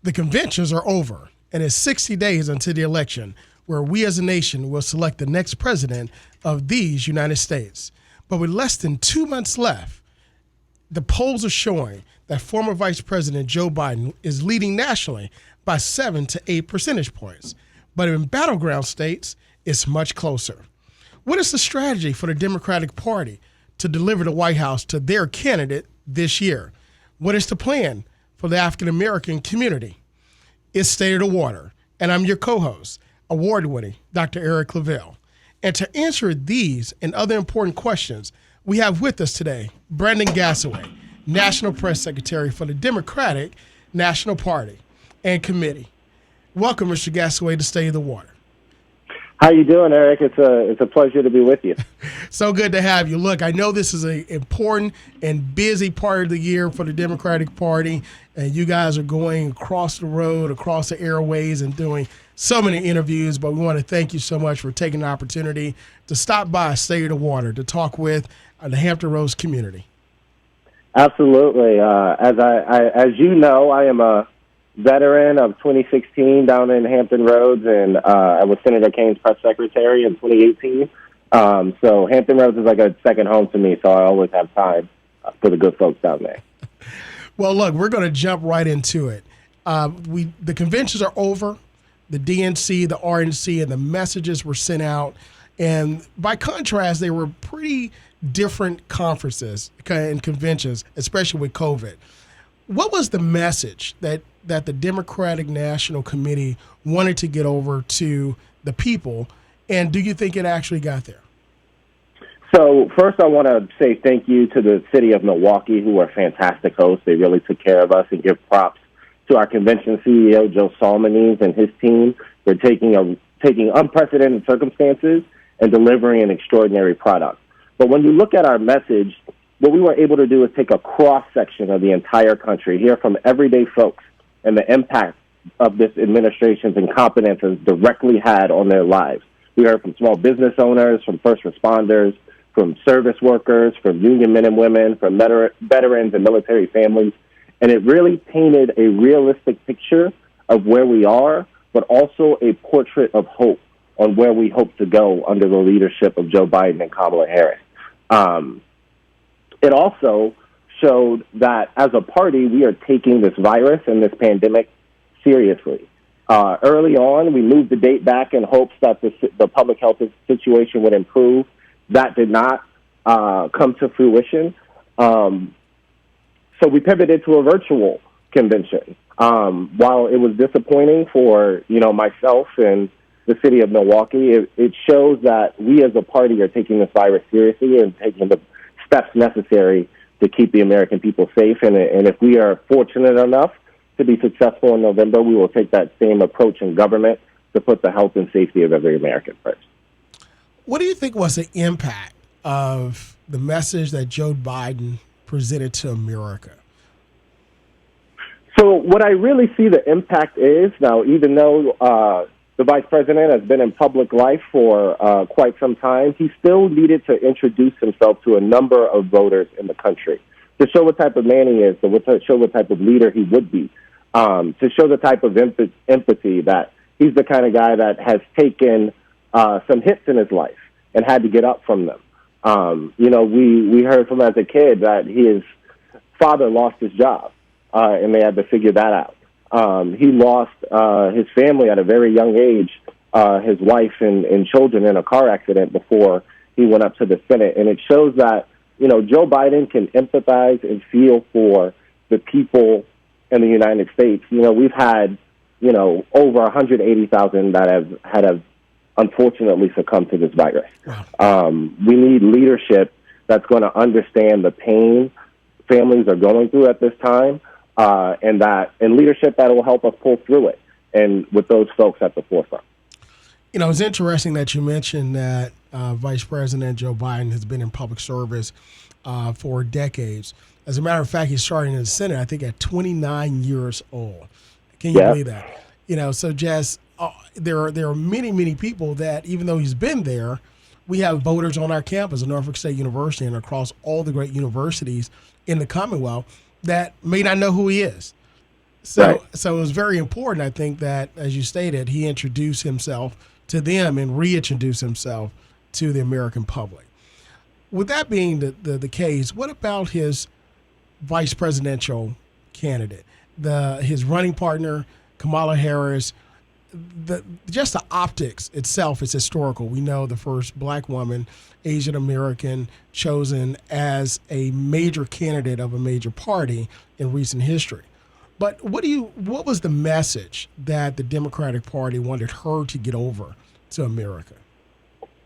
The conventions are over, and it's 60 days until the election, where we as a nation will select the next president of these United States. But with less than 2 months left, the polls are showing that former Vice President Joe Biden is leading nationally by 7 to 8 percentage points. But in battleground states, it's much closer. What is the strategy for the Democratic Party to deliver the White House to their candidate this year? What is the plan for the African-American community? It's State of the Water, and I'm your co-host, award-winning Dr. Eric Claville. And to answer these and other important questions, we have with us today Brandon Gassaway, National Press Secretary for the Democratic National Party and Committee. Welcome, Mr. Gassaway, to State of the Water. How you doing, Eric? It's a pleasure to be with you. So good to have you. Look, I know this is an important and busy part of the year for the Democratic Party, and you guys are going across the road, across the airways, and doing so many interviews, but we want to thank you so much for taking the opportunity to stop by State of the Water to talk with the Hampton Roads community. Absolutely. As you know, I am a veteran of 2016 down in Hampton Roads, and I was Senator Kane's press secretary in 2018. So Hampton Roads is like a second home to me, so I always have time for the good folks down there. Well, look, we're going to jump right into it. The conventions are over. The DNC, the RNC, and the messages were sent out. And by contrast, they were pretty different conferences and conventions, especially with COVID. What was the message that the Democratic National Committee wanted to get over to the people, and do you think it actually got there? So first I want to say thank you to the city of Milwaukee, who are fantastic hosts. They really took care of us, and give props to our convention CEO, Joe Salmonese, and his team for taking unprecedented circumstances and delivering an extraordinary product. But when you look at our message, what we were able to do is take a cross-section of the entire country, hear from everyday folks and the impact of this administration's incompetence has directly had on their lives. We heard from small business owners, from first responders, from service workers, from union men and women, from veterans and military families. And it really painted a realistic picture of where we are, but also a portrait of hope on where we hope to go under the leadership of Joe Biden and Kamala Harris. It also showed that as a party, we are taking this virus and this pandemic seriously. Early on, we moved the date back in hopes that the public health situation would improve. That did not come to fruition. So we pivoted to a virtual convention. While it was disappointing for myself and the city of Milwaukee, it shows that we as a party are taking this virus seriously and taking the steps necessary to keep the American people safe. And if we are fortunate enough to be successful in November, we will take that same approach in government to put the health and safety of every American first. What do you think was the impact of the message that Joe Biden presented to America? So what I really see the impact is, now, even though the vice president has been in public life for quite some time, he still needed to introduce himself to a number of voters in the country to show what type of man he is, to show what type of leader he would be, to show the type of empathy that he's the kind of guy that has taken some hits in his life and had to get up from them. We heard from as a kid that his father lost his job, and they had to figure that out. He lost his family at a very young age, his wife and children in a car accident before he went up to the Senate. And it shows that, Joe Biden can empathize and feel for the people in the United States. We've had, over 180,000 that have unfortunately succumbed to this virus. Wow. We need leadership that's going to understand the pain families are going through at this time. And leadership that will help us pull through it, and with those folks at the forefront. It's interesting that you mentioned that Vice President Joe Biden has been in public service for decades. As a matter of fact, he started in the Senate, I think, at 29 years old. Can you believe that? So Jess, there are many, many people that, even though he's been there, we have voters on our campus at Norfolk State University and across all the great universities in the Commonwealth that may not know who he is. So it was very important, I think, that, as you stated, he introduced himself to them and reintroduced himself to the American public. With that being the case, what about his vice presidential candidate, his running partner, Kamala Harris? Just the optics itself is historical. We know the first black woman, Asian American, chosen as a major candidate of a major party in recent history. But what was the message that the Democratic Party wanted her to get over to America?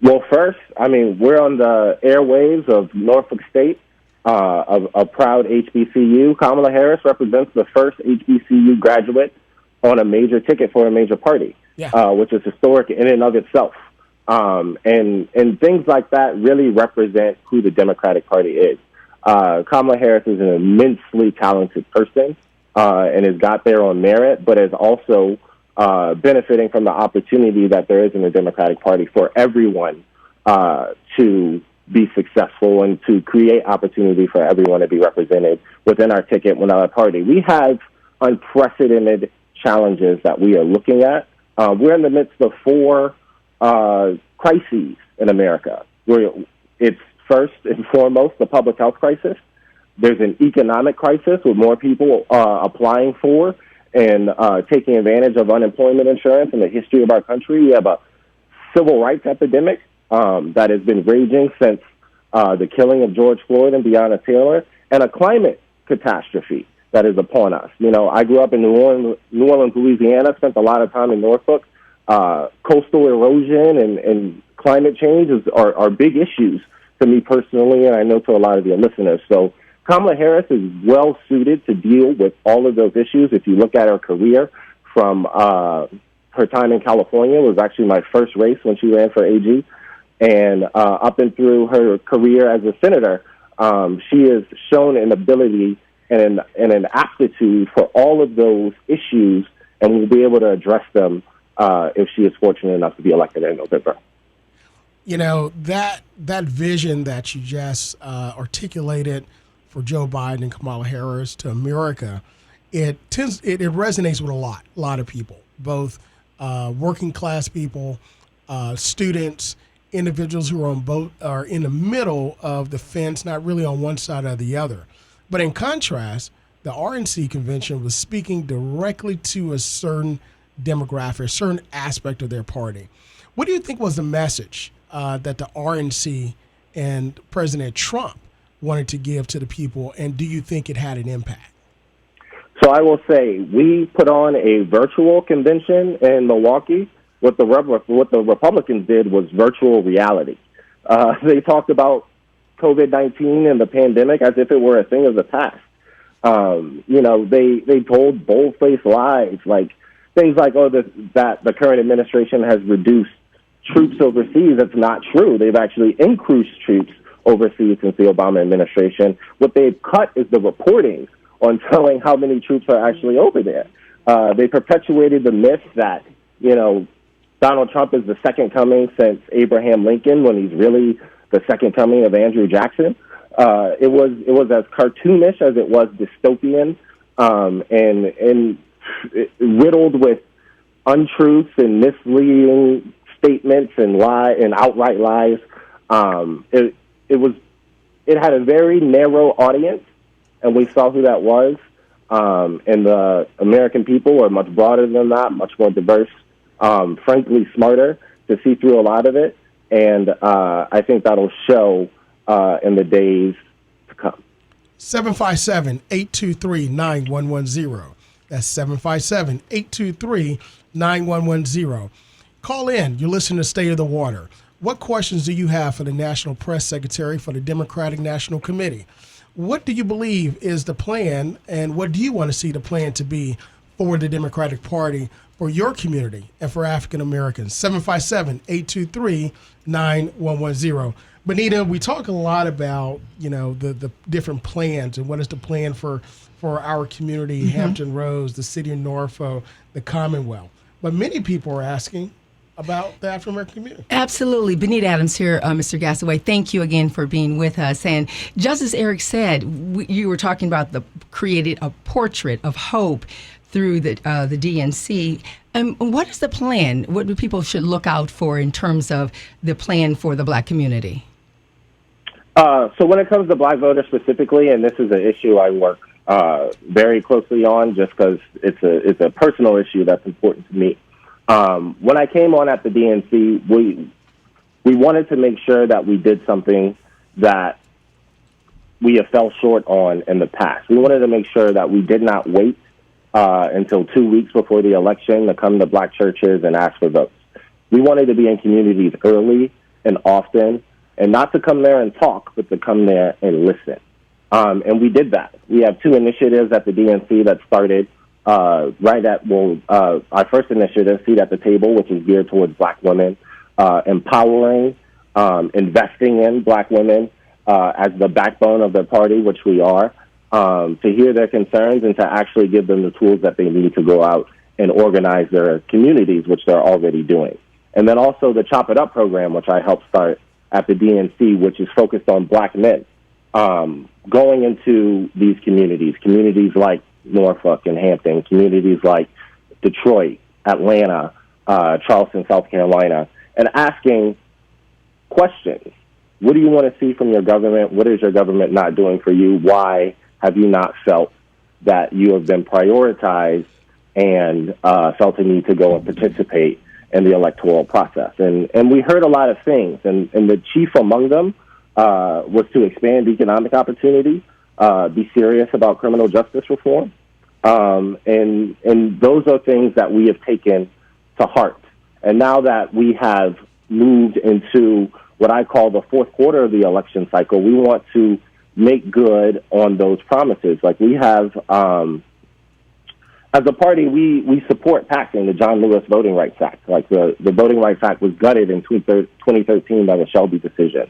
Well, first, I mean, we're on the airwaves of Norfolk State, a proud HBCU. Kamala Harris represents the first HBCU graduate on a major ticket for a major party, which is historic in and of itself. And things like that really represent who the Democratic Party is. Kamala Harris is an immensely talented person and has got there on merit, but is also benefiting from the opportunity that there is in the Democratic Party for everyone to be successful and to create opportunity for everyone to be represented within our ticket, within our party. We have unprecedented challenges that we are looking at. We're in the midst of 4 crises in America. It's first and foremost the public health crisis. There's an economic crisis with more people applying for and taking advantage of unemployment insurance in the history of our country. We have a civil rights epidemic that has been raging since the killing of George Floyd and Breonna Taylor, and a climate catastrophe that is upon us. You know, I grew up in New Orleans, Louisiana, spent a lot of time in Norfolk. Coastal erosion and climate change are big issues to me personally, and I know to a lot of your listeners. So Kamala Harris is well suited to deal with all of those issues. If you look at her career from her time in California, it was actually my first race when she ran for AG, and up and through her career as a senator, she has shown an ability and an aptitude for all of those issues, and will be able to address them if she is fortunate enough to be elected in November. You know, that vision that you just articulated for Joe Biden and Kamala Harris to America, it resonates with a lot of people, both working class people, students, individuals who are in the middle of the fence, not really on one side or the other. But in contrast, the RNC convention was speaking directly to a certain demographic, a certain aspect of their party. What do you think was the message that the RNC and President Trump wanted to give to the people, and do you think it had an impact? So I will say we put on a virtual convention in Milwaukee. What the Republicans did was virtual reality. They talked about COVID-19 and the pandemic as if it were a thing of the past. You know, they told bold-faced lies, like things like, that the current administration has reduced troops overseas. That's not true. They've actually increased troops overseas since the Obama administration. What they've cut is the reporting on telling how many troops are actually over there. They perpetuated the myth that, you know, Donald Trump is the second coming since Abraham Lincoln, when he's really the second coming of Andrew Jackson. It was as cartoonish as it was dystopian, and riddled with untruths and misleading statements and outright lies. It had a very narrow audience, and we saw who that was. And the American people are much broader than that, much more diverse, frankly smarter to see through a lot of it. And I think that'll show in the days to come. 757-823-9110. That's 757-823-9110. Call in. You're listening to State of the Water. What questions do you have for the National Press Secretary for the Democratic National Committee? What do you believe is the plan, and what do you want to see the plan to be for the Democratic Party, for your community, and for African Americans? 757-823-9110. Benita, we talk a lot about, you know, the different plans and what is the plan for our community, Hampton Roads, the city of Norfolk, the Commonwealth. But many people are asking, about the African American community. Absolutely. Benita Adams here, Mr. Gassaway. Thank you again for being with us. And just as Eric said, you were talking about created a portrait of hope through the DNC. What is the plan? What do people should look out for in terms of the plan for the Black community? So when it comes to Black voters specifically, and this is an issue I work very closely on just because it's a personal issue that's important to me. When I came on at the DNC, we wanted to make sure that we did something that we have fell short on in the past. We wanted to make sure that we did not wait until 2 weeks before the election to come to Black churches and ask for votes. We wanted to be in communities early and often, and not to come there and talk, but to come there and listen. And we did that. We have 2 initiatives at the DNC that started our first initiative, Seat at the Table, which is geared towards Black women, empowering, investing in Black women as the backbone of their party, which we are, to hear their concerns and to actually give them the tools that they need to go out and organize their communities, which they're already doing. And then also the Chop It Up program, which I helped start at the DNC, which is focused on Black men going into these communities like Norfolk and Hampton, communities like Detroit, Atlanta, Charleston, South Carolina, and asking questions. What do you want to see from your government? What is your government not doing for you? Why have you not felt that you have been prioritized and felt a need to go and participate in the electoral process? And we heard a lot of things, and the chief among them was to expand economic opportunity, be serious about criminal justice reform. And those are things that we have taken to heart. And now that we have moved into what I call the fourth quarter of the election cycle, we want to make good on those promises. Like we have, as a party, we support passing the John Lewis Voting Rights Act. Like the Voting Rights Act was gutted in 2013 by the Shelby decision,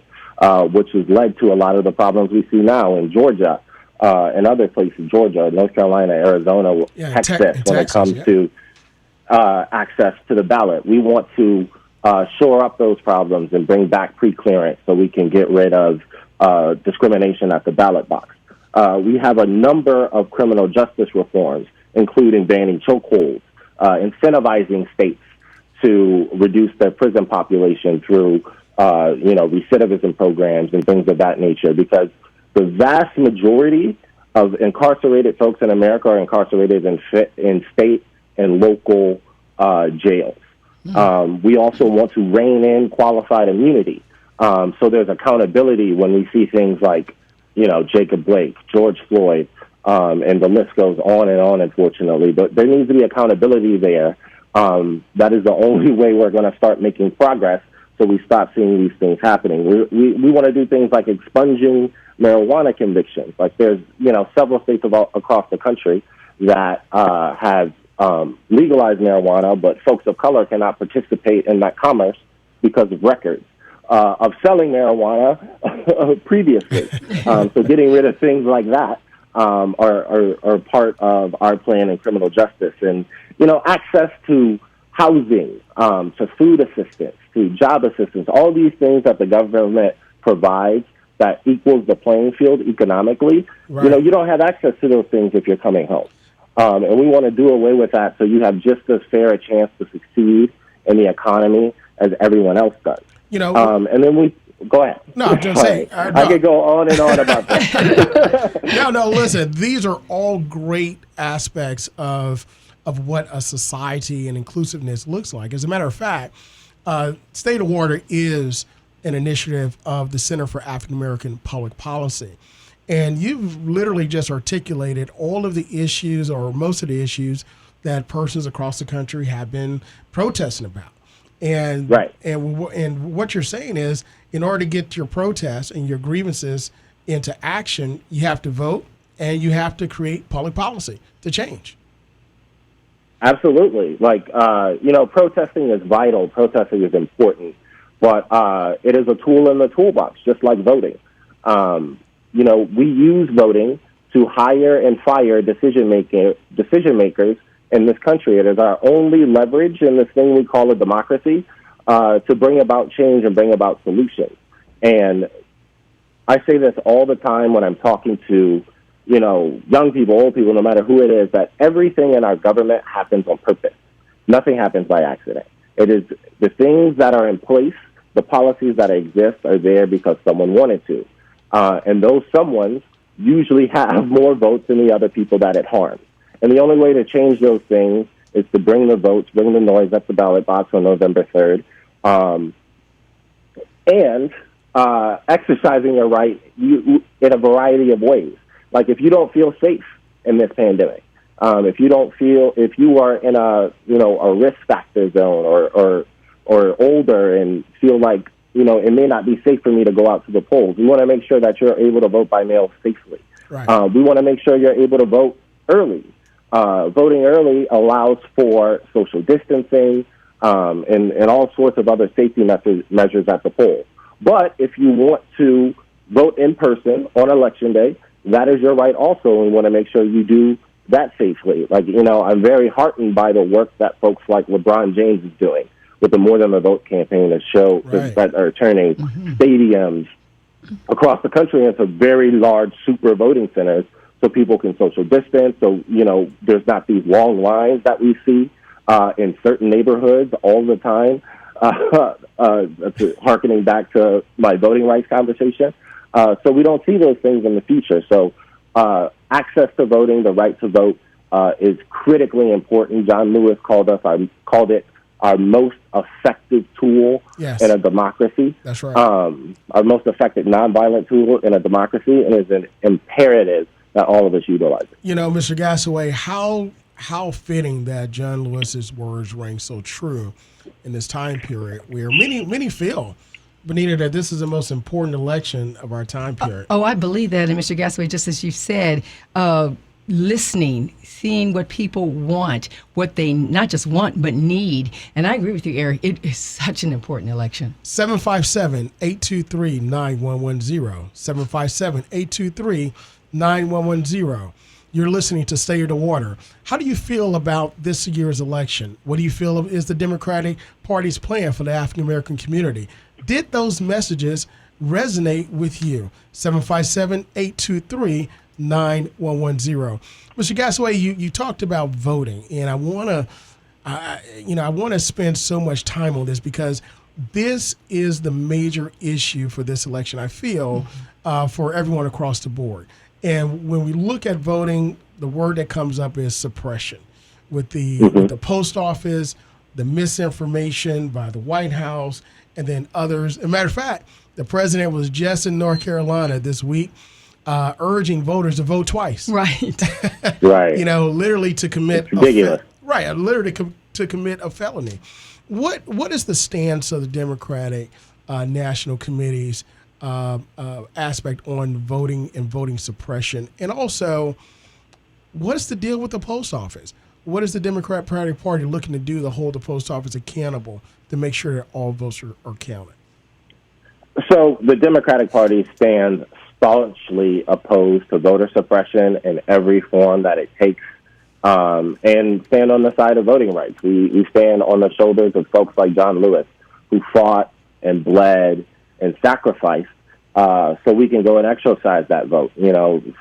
which has led to a lot of the problems we see now in Georgia and other places, Georgia, North Carolina, Arizona, Texas, when it comes to access to the ballot. We want to shore up those problems and bring back pre-clearance so we can get rid of discrimination at the ballot box. We have a number of criminal justice reforms, including banning chokeholds, incentivizing states to reduce their prison population through, recidivism programs and things of that nature, because the vast majority of incarcerated folks in America are incarcerated in state and local jails. We also want to rein in qualified immunity. So there's accountability when we see things like, Jacob Blake, George Floyd, and the list goes on and on, unfortunately. But there needs to be accountability there. That is the only way we're going to start making progress, so we stop seeing these things happening. We want to do things like expunging marijuana convictions. Like there's, several states across the country that have legalized marijuana, but folks of color cannot participate in that commerce because of records of selling marijuana previously. So getting rid of things like that are part of our plan in criminal justice. And, access to housing, to food assistance, to job assistance, all these things that the government provides that equals the playing field economically. Right. You don't have access to those things if you're coming home. And we want to do away with that so you have just as fair a chance to succeed in the economy as everyone else does. And then go ahead. No, I'm just saying. I could go on and on about that. No, listen, these are all great aspects of what a society and inclusiveness looks like. As a matter of fact, State of Order is an initiative of the Center for African American Public Policy. And you've literally just articulated all of the issues, or most of the issues, that persons across the country have been protesting about. And right. And what you're saying is, in order to get your protests and your grievances into action, you have to vote and you have to create public policy to change. Absolutely. Protesting is vital. Protesting is important. But it is a tool in the toolbox, just like voting. We use voting to hire and fire decision makers in this country. It is our only leverage in this thing we call a democracy to bring about change and bring about solutions. And I say this all the time when I'm talking to, young people, old people, no matter who it is, that everything in our government happens on purpose. Nothing happens by accident. It is the things that are in place, the policies that exist are there because someone wanted to. And those someones usually have more votes than the other people that it harms. And the only way to change those things is to bring the votes, bring the noise at the ballot box on November 3rd, and exercising your right in a variety of ways. Like if you don't feel safe in this pandemic, if you are in a risk factor zone or older and feel like, it may not be safe for me to go out to the polls, we want to make sure that you're able to vote by mail safely. Right. We want to make sure you're able to vote early. Voting early allows for social distancing and all sorts of other safety measures at the poll. But if you want to vote in person on Election Day, that is your right also, and we want to make sure you do that safely. Like, I'm very heartened by the work that folks like LeBron James is doing with the More Than a Vote campaign to show that are turning stadiums across the country into very large super voting centers so people can social distance. So, there's not these long lines that we see in certain neighborhoods all the time, harkening back to my voting rights conversation. So we don't see those things in the future. So access to voting, the right to vote, is critically important. John Lewis called it our most effective tool in a democracy. That's right. Our most effective nonviolent tool in a democracy, and it's an imperative that all of us utilize it. Mr. Gassaway, how fitting that John Lewis's words ring so true in this time period where many feel, Benita, that this is the most important election of our time period. I believe that. And Mr. Gassaway, just as you said, listening, seeing what people want, what they not just want, but need. And I agree with you, Eric. It is such an important election. 757-823-9110. 757-823-9110. You're listening to Stay the Water. How do you feel about this year's election? What do you feel is the Democratic Party's plan for the African American community? Did those messages resonate with you? 757-823-9110. Mr. Gassaway, you talked about voting, and I want to spend so much time on this because this is the major issue for this election, I feel, for everyone across the board. And when we look at voting, the word that comes up is suppression. With the post office, the misinformation by the White House, and then others. As a matter of fact, the president was just in North Carolina this week urging voters to vote twice. Right. Right. Literally to commit ridiculous. To commit a felony. What is the stance of the Democratic National Committee's aspect on voting and voting suppression? And also, what is the deal with the post office? What is the Democratic Party looking to do to hold the post office accountable to make sure that all votes are counted? So the Democratic Party stands staunchly opposed to voter suppression in every form that it takes, and stand on the side of voting rights. We stand on the shoulders of folks like John Lewis, who fought and bled and sacrificed so we can go and exercise that vote.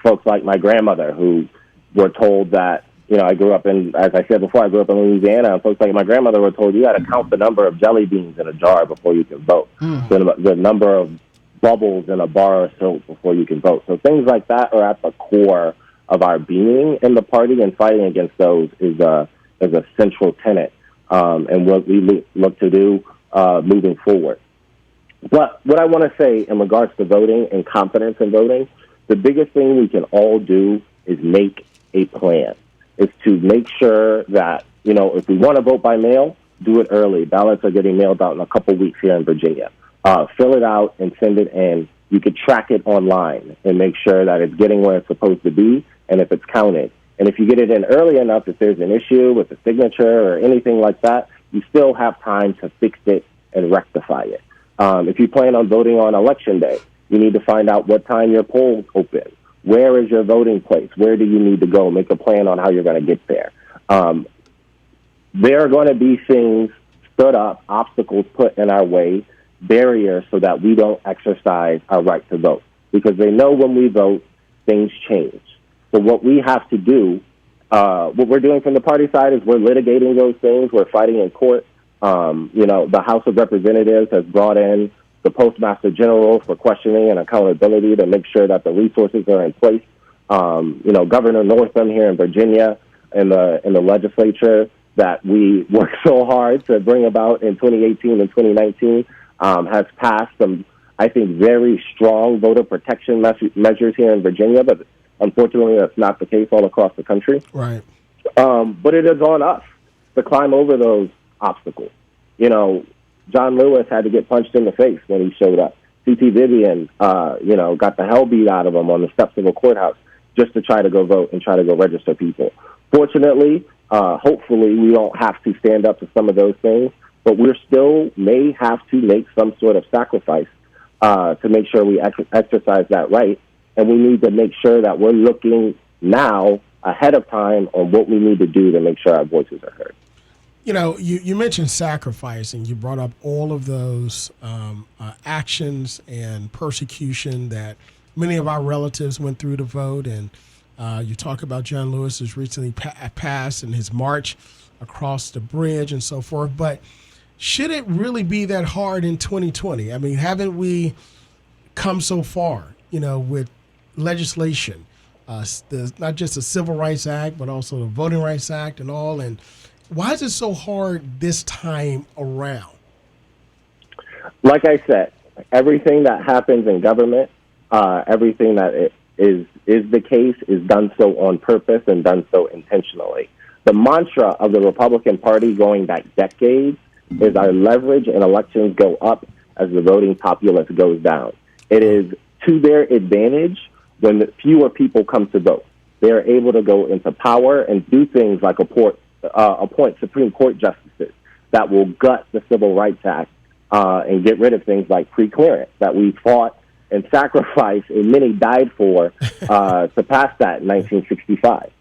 Folks like my grandmother, who were told that, I grew up in, as I said before, I grew up in Louisiana, and folks like my grandmother were told you got to count the number of jelly beans in a jar before you can vote, the number of bubbles in a bar of soap before you can vote. So things like that are at the core of our being in the party, and fighting against those is a central tenet, and what we look to do moving forward. But what I want to say in regards to voting and confidence in voting, the biggest thing we can all do is make a plan. Is to make sure that, if we want to vote by mail, do it early. Ballots are getting mailed out in a couple weeks here in Virginia. Fill it out and send it in. You could track it online and make sure that it's getting where it's supposed to be and if it's counted. And if you get it in early enough, if there's an issue with the signature or anything like that, you still have time to fix it and rectify it. If you plan on voting on Election Day, you need to find out what time your polls open. Where is your voting place? Where do you need to go? Make a plan on how you're going to get there. There are going to be things stood up, obstacles put in our way, barriers so that we don't exercise our right to vote. Because they know when we vote, things change. So what we have to do, what we're doing from the party side is we're litigating those things. We're fighting in court. The House of Representatives has brought in the Postmaster General for questioning and accountability to make sure that the resources are in place. Governor Northam here in Virginia in the legislature that we worked so hard to bring about in 2018 and 2019 has passed some, I think, very strong voter protection measures here in Virginia, but unfortunately that's not the case all across the country. Right. But it is on us to climb over those obstacles. John Lewis had to get punched in the face when he showed up. C.T. Vivian, got the hell beat out of him on the steps of a courthouse just to try to go vote and try to go register people. Fortunately, hopefully, we don't have to stand up to some of those things, but we still may have to make some sort of sacrifice to make sure we exercise that right. And we need to make sure that we're looking now ahead of time on what we need to do to make sure our voices are heard. You mentioned sacrifice, and you brought up all of those actions and persecution that many of our relatives went through to vote. And you talk about John Lewis who's recently passed and his march across the bridge and so forth. But should it really be that hard in 2020? I mean, haven't we come so far, with legislation, not just the Civil Rights Act, but also the Voting Rights Act and all? And why is it so hard this time around? Like I said, everything that happens in government, everything that is the case is done so on purpose and done so intentionally. The mantra of the Republican Party going back decades is our leverage in elections go up as the voting populace goes down. It is to their advantage when fewer people come to vote. They are able to go into power and do things like appoint Supreme Court justices that will gut the Civil Rights Act and get rid of things like pre-clearance that we fought and sacrificed and many died for to pass that in 1965.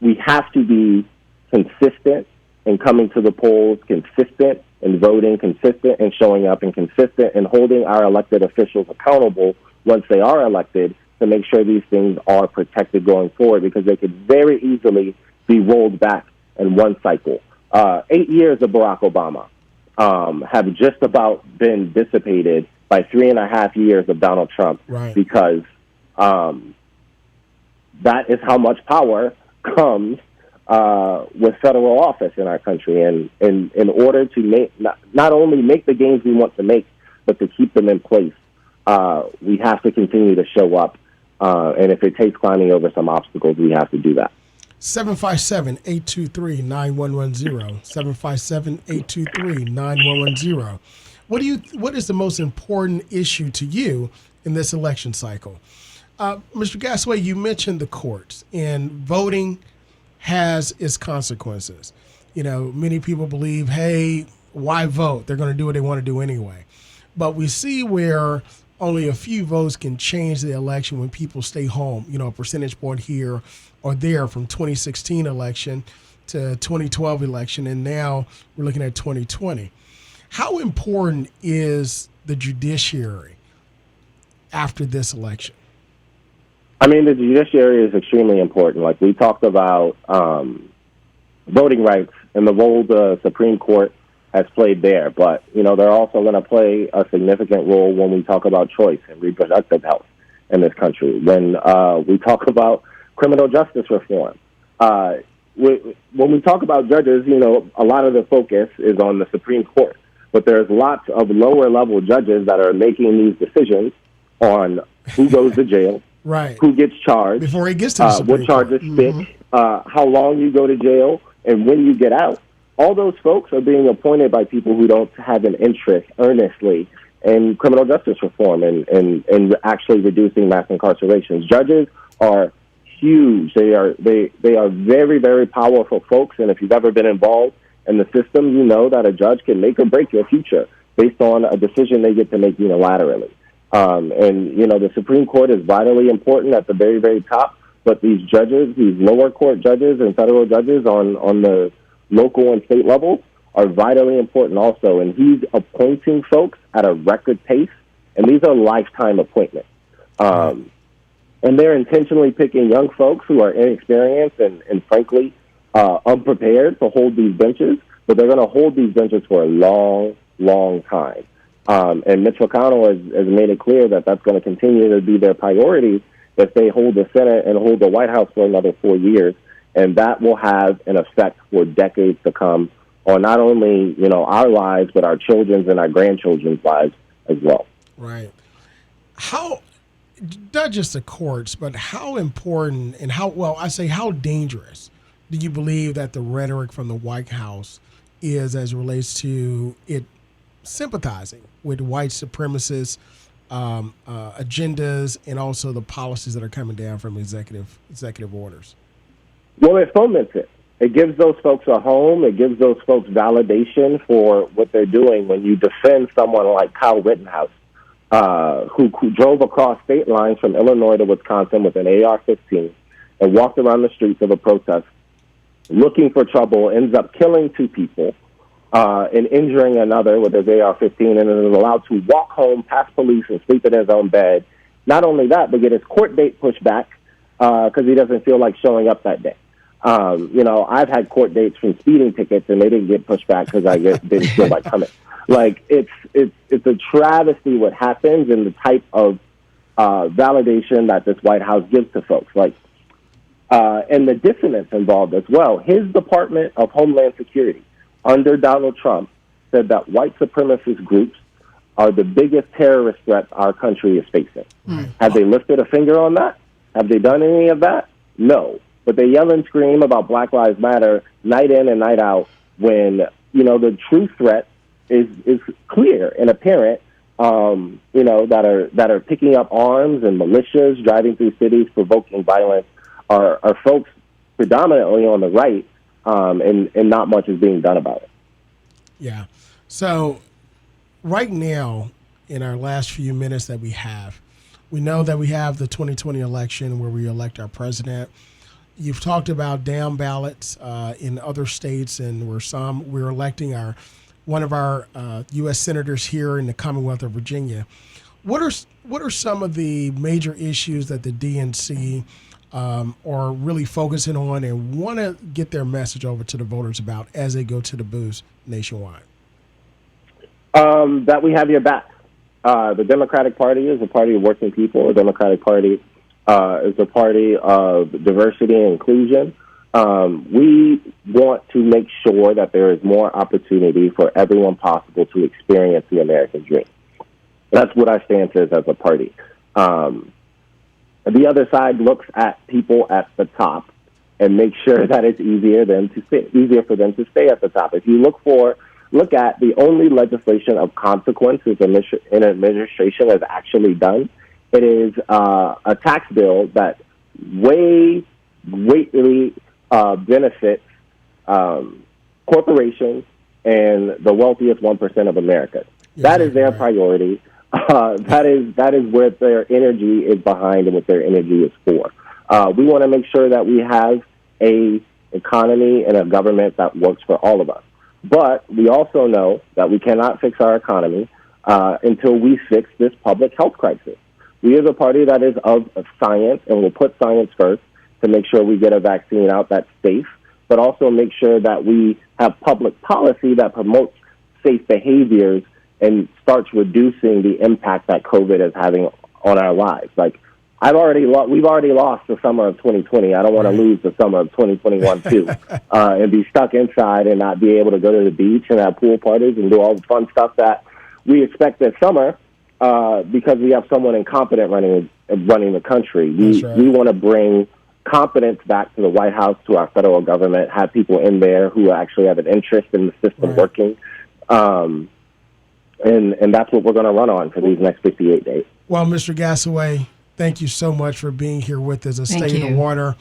We have to be consistent in coming to the polls, consistent in voting, consistent in showing up, and consistent in holding our elected officials accountable once they are elected to make sure these things are protected going forward, because they could very easily be rolled back in one cycle. 8 years of Barack Obama have just about been dissipated by 3.5 years of Donald Trump, right? Because that is how much power comes with federal office in our country. And in order to not only make the gains we want to make, but to keep them in place, we have to continue to show up. And if it takes climbing over some obstacles, we have to do that. 757-823-9110. 757-823-9110. What is the most important issue to you in this election cycle? Mr. Gassaway, you mentioned the courts, and voting has its consequences. Many people believe, hey, why vote? They're going to do what they want to do anyway. But we see where only a few votes can change the election when people stay home, a percentage point here or there from 2016 election to 2012 election, and now we're looking at 2020. How important is the judiciary after this election? I mean, the judiciary is extremely important. Like we talked about voting rights and the role the Supreme Court has played there. But, they're also going to play a significant role when we talk about choice and reproductive health in this country. When we talk about criminal justice reform. When we talk about judges, a lot of the focus is on the Supreme Court. But there's lots of lower-level judges that are making these decisions on who goes to jail, right? Who gets charged before he gets to the Supreme what charges Court. stick, how long you go to jail, and when you get out. All those folks are being appointed by people who don't have an interest earnestly in criminal justice reform and actually reducing mass incarcerations. Judges are huge. They are very, very powerful folks, and if you've ever been involved in the system, you know that a judge can make or break your future based on a decision they get to make unilaterally. The Supreme Court is vitally important at the very, very top, but these judges, these lower court judges and federal judges on the local and state levels are vitally important also. And he's appointing folks at a record pace, and these are lifetime appointments. And they're intentionally picking young folks who are inexperienced and frankly, unprepared to hold these benches, but they're going to hold these benches for a long, long time. And Mitch McConnell has made it clear that that's going to continue to be their priority if they hold the Senate and hold the White House for another 4 years. And that will have an effect for decades to come on not only, our lives, but our children's and our grandchildren's lives as well. Right. How, not just the courts, but how important and how dangerous do you believe that the rhetoric from the White House is as it relates to it sympathizing with white supremacist agendas and also the policies that are coming down from executive orders? Well, it foments it. It gives those folks a home. It gives those folks validation for what they're doing. When you defend someone like Kyle Rittenhouse, who drove across state lines from Illinois to Wisconsin with an AR-15 and walked around the streets of a protest looking for trouble, ends up killing 2 people and injuring another with his AR-15, and is allowed to walk home past police and sleep in his own bed. Not only that, but get his court date pushed back because he doesn't feel like showing up that day. I've had court dates from speeding tickets, and they didn't get pushed back because I didn't feel like coming. Like, it's a travesty what happens and the type of validation that this White House gives to folks. And the dissonance involved as well. His Department of Homeland Security under Donald Trump said that white supremacist groups are the biggest terrorist threat our country is facing. Have they lifted a finger on that? Have they done any of that? No. But they yell and scream about Black Lives Matter night in and night out when, the true threat is clear and apparent, that are picking up arms and militias, driving through cities, provoking violence, are folks predominantly on the right, and not much is being done about it. Yeah. So right now, in our last few minutes that we know that we have the 2020 election where we elect our president. You've talked about down ballots in other states, and we're electing one of our U.S. senators here in the Commonwealth of Virginia. What are some of the major issues that the DNC are really focusing on and want to get their message over to the voters about as they go to the booths nationwide? That we have your back. The Democratic Party is a party of working people. The Democratic Party is a party of diversity and inclusion. We want to make sure that there is more opportunity for everyone possible to experience the American dream. That's what our stance is as a party. The other side looks at people at the top and makes sure that it's easier for them to stay at the top. If you look at the only legislation of consequence an administration has actually done, it is a tax bill that greatly benefits corporations and the wealthiest 1% of America. That is their priority. That is where their energy is behind and what their energy is for. We want to make sure that we have a economy and a government that works for all of us. But we also know that we cannot fix our economy until we fix this public health crisis. We as a party that is of science and will put science first to make sure we get a vaccine out that's safe, but also make sure that we have public policy that promotes safe behaviors and starts reducing the impact that COVID is having on our lives. Like, we've already lost the summer of 2020. I don't want to lose the summer of 2021 too, and be stuck inside and not be able to go to the beach and have pool parties and do all the fun stuff that we expect this summer because we have someone incompetent running the country. We want to bring confidence back to the White House, to our federal government, have people in there who actually have an interest in the system working. And that's what we're going to run on for these next 58 days. Well, Mr. Gassaway, thank you so much for being here with us, a State of the Water.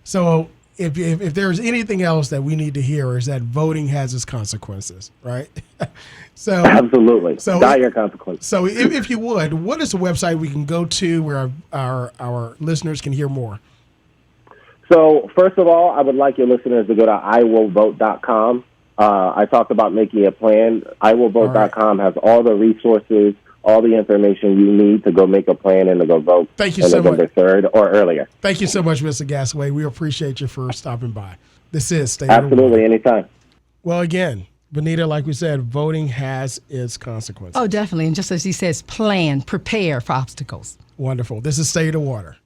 So if there's anything else that we need to hear is that voting has its consequences, right? So absolutely. So dire consequences. So if you would, what is the website we can go to where our listeners can hear more? So first of all, I would like your listeners to go to iwillvote.com. I talked about making a plan. IWillVote.com has all the resources, all the information you need to go make a plan and to go vote Thank you on so November much. 3rd or earlier. Thank you so much, Mr. Gassaway. We appreciate you for stopping by. This is State of the Absolutely, Water. anytime. Well, again, Benita, like we said, voting has its consequences. Oh, definitely. And just as he says, plan, prepare for obstacles. Wonderful. This is State of the Water.